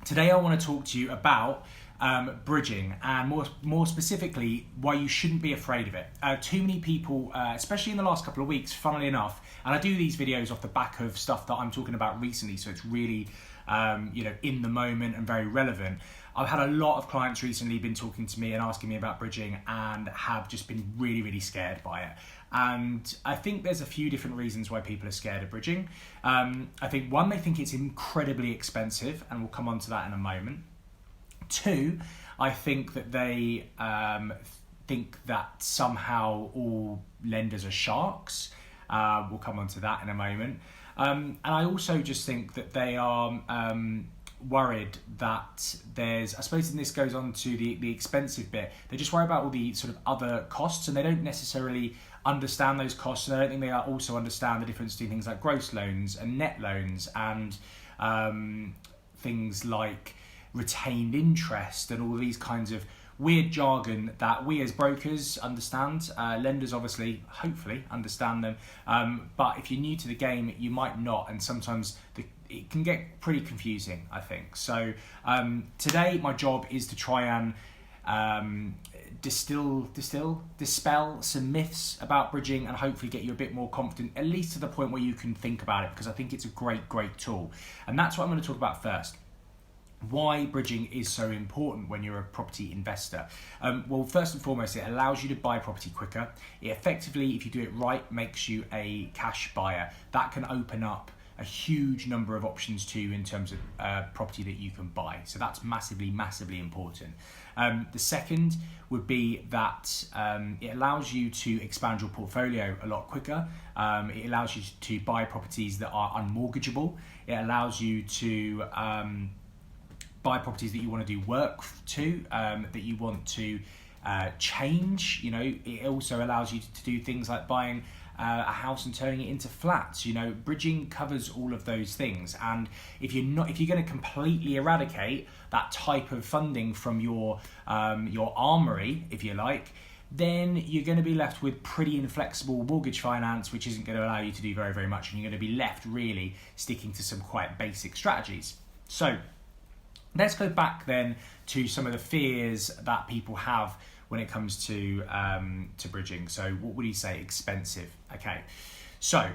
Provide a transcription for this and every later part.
Today I want to talk to you about bridging, and more specifically why you shouldn't be afraid of it. Too many people, especially in the last couple of weeks, funnily enough, and I do these videos off the back of stuff that I'm talking about recently, so it's really in the moment and very relevant. I've had a lot of clients recently been talking to me and asking me about bridging and have just been really, really scared by it. And I think there's a few different reasons why people are scared of bridging. I think one, they think it's incredibly expensive, and we'll come on to that in a moment. Two, I think that they think that somehow all lenders are sharks. We'll come on to that in a moment. And I also just think that they are worried that there's, I suppose, and this goes on to the expensive bit, they just worry about all the sort of other costs, and they don't necessarily understand those costs, and I don't think they also understand the difference between things like gross loans and net loans, and things like retained interest and all these kinds of weird jargon that we as brokers understand. Lenders obviously, hopefully, understand them, but if you're new to the game, you might not, and sometimes it can get pretty confusing, I think. So today my job is to try and dispel some myths about bridging, and hopefully get you a bit more confident, at least to the point where you can think about it, because I think it's a great tool. And that's what I'm going to talk about first. Why bridging is so important when you're a property investor. Well, first and foremost, it allows you to buy property quicker. It effectively, if you do it right, makes you a cash buyer. That can open up a huge number of options to you in terms of property that you can buy. So that's massively important. The second would be that it allows you to expand your portfolio a lot quicker. It allows you to buy properties that are unmortgageable. It allows you to buy properties that you want to do work to, that you want to change. It also allows you to do things like buying a house and turning it into flats. Bridging covers all of those things. And if you're going to completely eradicate that type of funding from your armory, if you like, then you're going to be left with pretty inflexible mortgage finance, which isn't going to allow you to do very much, and you're going to be left really sticking to some quite basic strategies. So let's go back then to some of the fears that people have when it comes to bridging. So what would you say? Expensive. Okay. So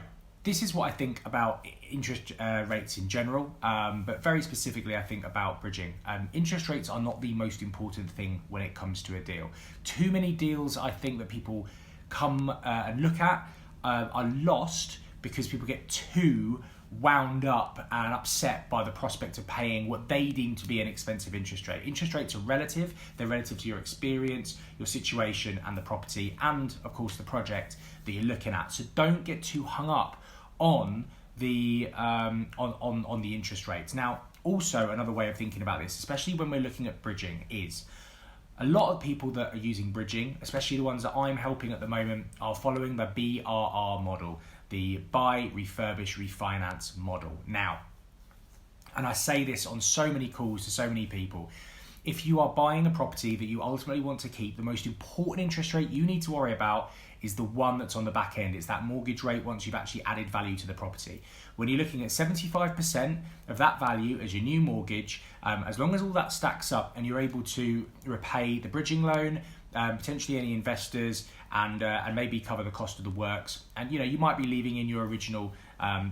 this is what I think about interest rates in general, but very specifically I think about bridging. Interest rates are not the most important thing when it comes to a deal. Too many deals I think that people come and look at are lost because people get too wound up and upset by the prospect of paying what they deem to be an expensive interest rate. Interest rates are relative. They're relative to your experience, your situation, and the property, and of course the project that you're looking at. So don't get too hung up on the on the interest rates. Now, also another way of thinking about this, especially when we're looking at bridging, is a lot of people that are using bridging, especially the ones that I'm helping at the moment, are following the BRR model, the buy, refurbish, refinance model. Now, and I say this on so many calls to so many people, if you are buying a property that you ultimately want to keep, the most important interest rate you need to worry about is the one that's on the back end. It's that mortgage rate once you've actually added value to the property. When you're looking at 75% of that value as your new mortgage, as long as all that stacks up and you're able to repay the bridging loan, potentially any investors, and maybe cover the cost of the works, and you might be leaving in your original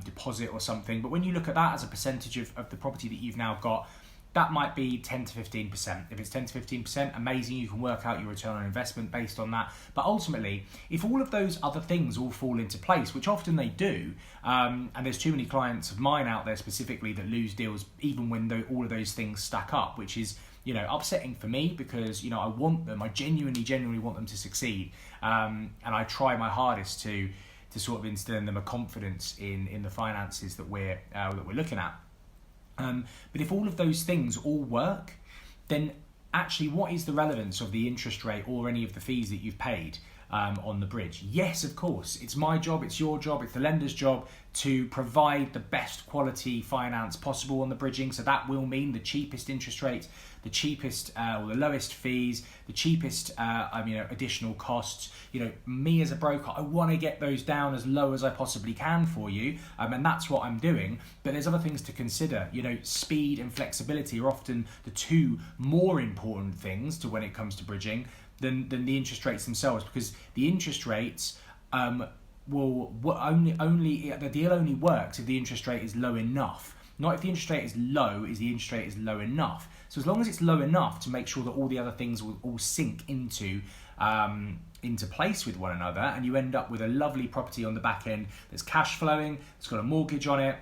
deposit or something, but when you look at that as a percentage of the property that you've now got, that might be 10 to 15%. If it's 10 to 15%, amazing, you can work out your return on investment based on that. But ultimately, if all of those other things all fall into place, which often they do, and there's too many clients of mine out there specifically that lose deals even when all of those things stack up, which is upsetting for me, because I want them, I genuinely want them to succeed, and I try my hardest to sort of instill in them a confidence in the finances that we're looking at. But if all of those things all work, then actually what is the relevance of the interest rate or any of the fees that you've paid? on the bridge? Yes, of course. It's my job, it's your job, it's the lender's job to provide the best quality finance possible on the bridging. So that will mean the cheapest interest rates, the cheapest or the lowest fees, the cheapest additional costs. Me as a broker, I want to get those down as low as I possibly can for you, and that's what I'm doing. But there's other things to consider. Speed and flexibility are often the two more important things to when it comes to bridging than the interest rates themselves, because the interest rates the deal only works if the interest rate is low enough. Not if the interest rate is low, is the interest rate is low enough. So as long as it's low enough to make sure that all the other things will all sink into place with one another, and you end up with a lovely property on the back end that's cash flowing, it's got a mortgage on it,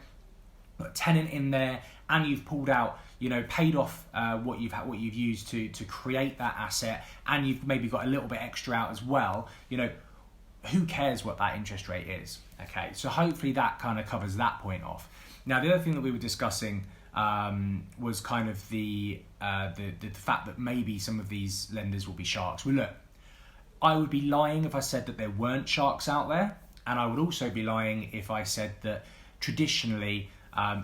got a tenant in there, and you've pulled out, paid off what you've used to create that asset, and you've maybe got a little bit extra out as well. Who cares what that interest rate is? Okay, so hopefully that kind of covers that point off. Now, the other thing that we were discussing was kind of the fact that maybe some of these lenders will be sharks. Well, look, I would be lying if I said that there weren't sharks out there, and I would also be lying if I said that traditionally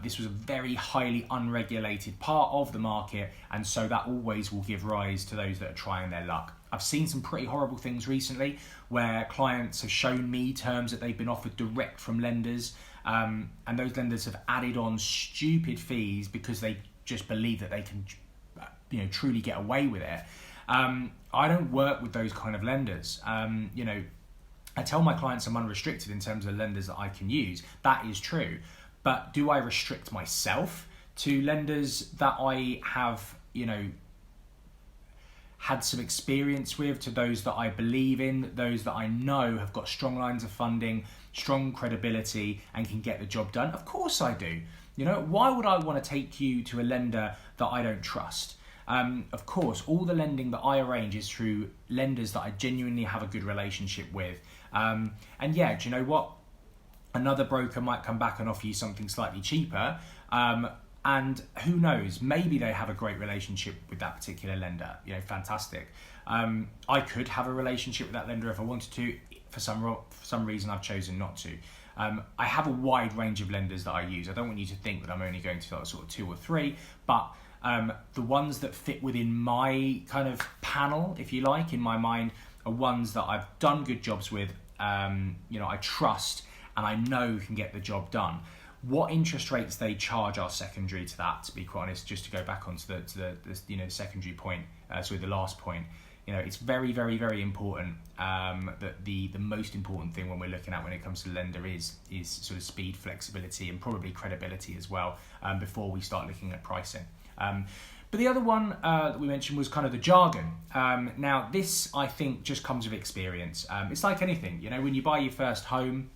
this was a very highly unregulated part of the market, and so that always will give rise to those that are trying their luck. I've seen some pretty horrible things recently where clients have shown me terms that they've been offered direct from lenders, and those lenders have added on stupid fees because they just believe that they can truly get away with it. I don't work with those kind of lenders. I tell my clients I'm unrestricted in terms of lenders that I can use. That is true. But do I restrict myself to lenders that I have, had some experience with, to those that I believe in, those that I know have got strong lines of funding, strong credibility, and can get the job done? Of course I do. Why would I want to take you to a lender that I don't trust? Of course, all the lending that I arrange is through lenders that I genuinely have a good relationship with. And yeah, do you know what? Another broker might come back and offer you something slightly cheaper. And who knows, maybe they have a great relationship with that particular lender. Fantastic. I could have a relationship with that lender if I wanted to. For some reason, I've chosen not to. I have a wide range of lenders that I use. I don't want you to think that I'm only going to sort of 2 or 3, but the ones that fit within my kind of panel, if you like, in my mind, are ones that I've done good jobs with. I trust and I know can get the job done. What interest rates they charge are secondary to that, to be quite honest. Just to go back onto the secondary point, the last point. It's very, very, very important that the most important thing when we're looking at when it comes to lender is sort of speed, flexibility, and probably credibility as well, before we start looking at pricing. But the other one that we mentioned was kind of the jargon. Now, this, I think, just comes with experience. It's like anything, when you buy your first home,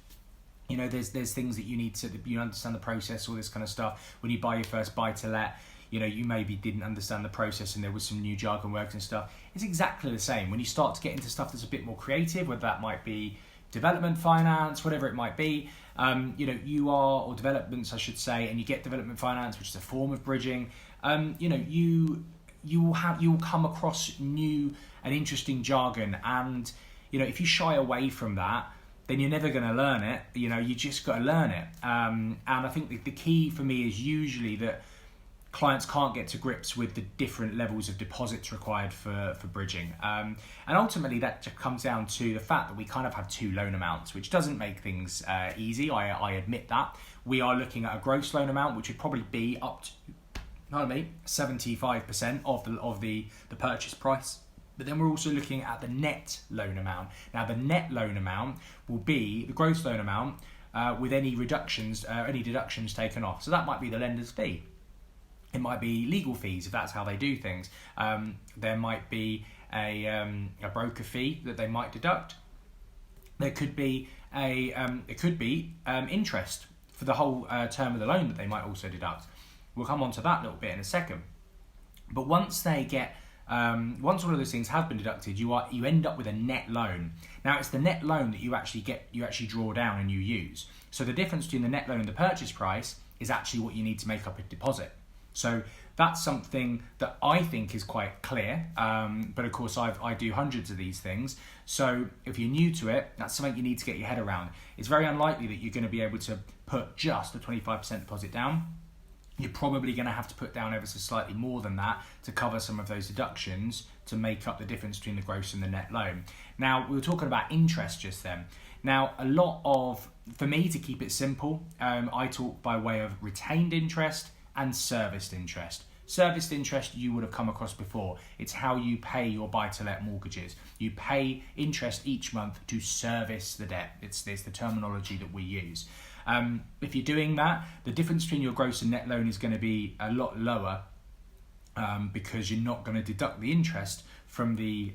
there's things that you need to, you understand the process, all this kind of stuff. When you buy your first buy-to-let, you maybe didn't understand the process and there was some new jargon words and stuff. It's exactly the same. When you start to get into stuff that's a bit more creative, whether that might be development finance, whatever it might be, or developments, I should say, and you get development finance, which is a form of bridging, you will come across new and interesting jargon, and if you shy away from that, then you're never going to learn it. You just got to learn it. And I think the key for me is usually that clients can't get to grips with the different levels of deposits required for bridging. And ultimately that just comes down to the fact that we kind of have 2 loan amounts, which doesn't make things easy. I admit that. We are looking at a gross loan amount, which would probably be up to 75% of the purchase price. But then we're also looking at the net loan amount. Now, the net loan amount will be the gross loan amount with any deductions taken off. So that might be the lender's fee. It might be legal fees if that's how they do things. There might be a broker fee that they might deduct. There could be interest for the whole term of the loan that they might also deduct. We'll come on to that little bit in a second. But once once all of those things have been deducted, you end up with a net loan. Now, it's the net loan that you actually draw down and you use. So the difference between the net loan and the purchase price is actually what you need to make up a deposit. So that's something that I think is quite clear, but of course I do hundreds of these things. So if you're new to it, that's something you need to get your head around. It's very unlikely that you're going to be able to put just a 25% deposit down. You're probably going to have to put down ever so slightly more than that to cover some of those deductions to make up the difference between the gross and the net loan. Now, we were talking about interest just then. Now, for me to keep it simple, I talk by way of retained interest and serviced interest. Serviced interest you would have come across before. It's how you pay your buy-to-let mortgages. You pay interest each month to service the debt. It's the terminology that we use. If you're doing that, the difference between your gross and net loan is going to be a lot lower because you're not going to deduct the interest from the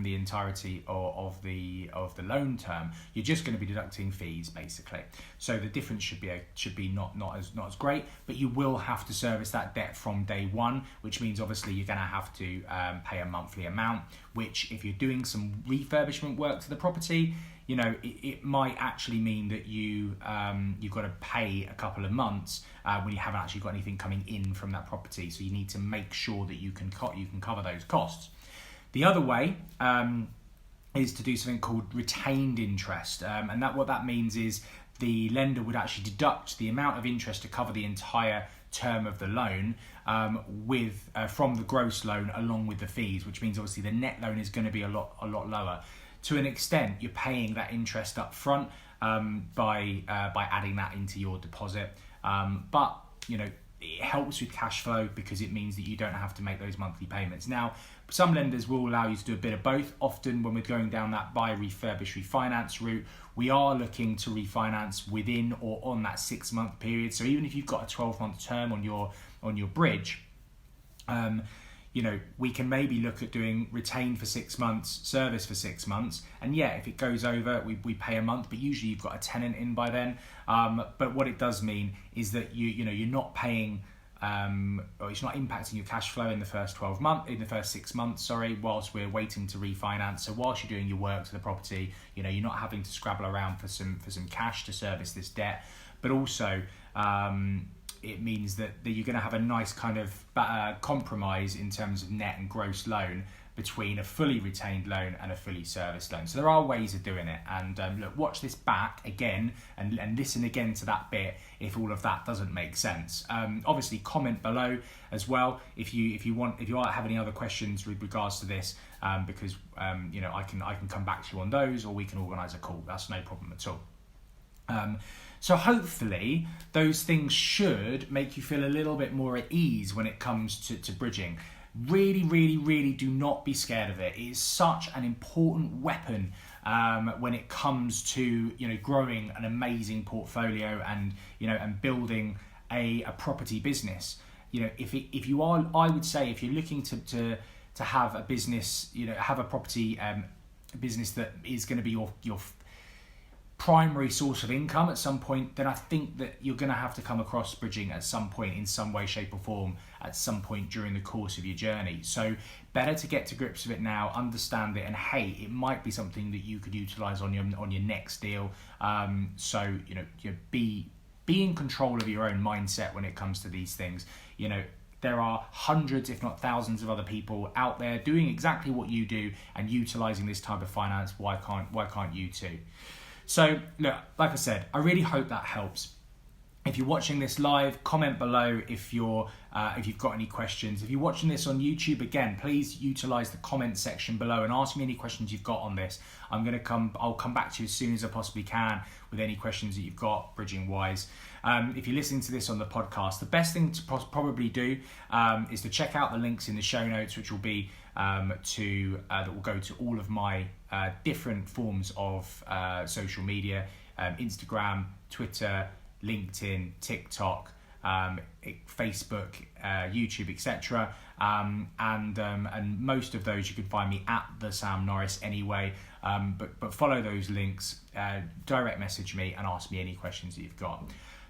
entirety of the loan term. You're just going to be deducting fees basically. So the difference should be not as great, but you will have to service that debt from day one, which means obviously you're going to have to pay a monthly amount. Which, if you're doing some refurbishment work to the property, it might actually mean that you've got to pay a couple of months when you haven't actually got anything coming in from that property. So you need to make sure that you can cover those costs. The other way is to do something called retained interest, and what that means is the lender would actually deduct the amount of interest to cover the entire term of the loan from the gross loan along with the fees, which means obviously the net loan is going to be a lot lower. To an extent, you're paying that interest up front by adding that into your deposit, but it helps with cash flow because it means that you don't have to make those monthly payments. Now, some lenders will allow you to do a bit of both. Often when we're going down that buy, refurbish, refinance route, we are looking to refinance within or on that 6-month period. So even if you've got a 12-month term on your bridge, we can maybe look at doing retain for 6 months, service for 6 months. And yeah, if it goes over, we pay a month, but usually you've got a tenant in by then. But what it does mean is that you're not paying, or it's not impacting your cash flow in the first 6 months, whilst we're waiting to refinance. So whilst you're doing your work to the property, you're not having to scrabble around for some cash to service this debt. But also, it means that you're going to have a nice kind of compromise in terms of net and gross loan between a fully retained loan and a fully serviced loan. So there are ways of doing it, and look, watch this back again and listen again to that bit if all of that doesn't make sense. Obviously, comment below as well if you have any other questions with regards to this, because I can come back to you on those, or we can organise a call. That's no problem at all. So hopefully those things should make you feel a little bit more at ease when it comes to bridging. Really, really, really do not be scared of it. It is such an important weapon when it comes to growing an amazing portfolio and building a property business. If you are, I would say, if you're looking to have a business, have a property business that is going to be your primary source of income at some point, then I think that you're going to have to come across bridging at some point, in some way, shape or form, at some point during the course of your journey. So better to get to grips with it now, understand it, and hey, it might be something that you could utilize on your next deal. So be in control of your own mindset when it comes to these things. There are hundreds, if not thousands, of other people out there doing exactly what you do and utilizing this type of finance. Why can't you too? So look, like I said, I really hope that helps. If you're watching this live, comment below if you've got any questions. If you're watching this on YouTube, again, please utilize the comment section below and ask me any questions you've got on this. I'll come back to you as soon as I possibly can with any questions that you've got bridging wise. If you're listening to this on the podcast, the best thing to probably do is to check out the links in the show notes, which will be that will go to all of my different forms of social media, Instagram, Twitter, LinkedIn, TikTok, Facebook, YouTube, etc. And most of those you can find me at the Sam Norris anyway. But follow those links, direct message me and ask me any questions that you've got.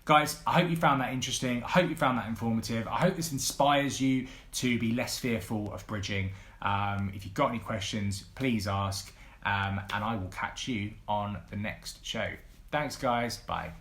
Guys, I hope you found that interesting. I hope you found that informative. I hope this inspires you to be less fearful of bridging. If you've got any questions, please ask, and I will catch you on the next show. Thanks, guys. Bye.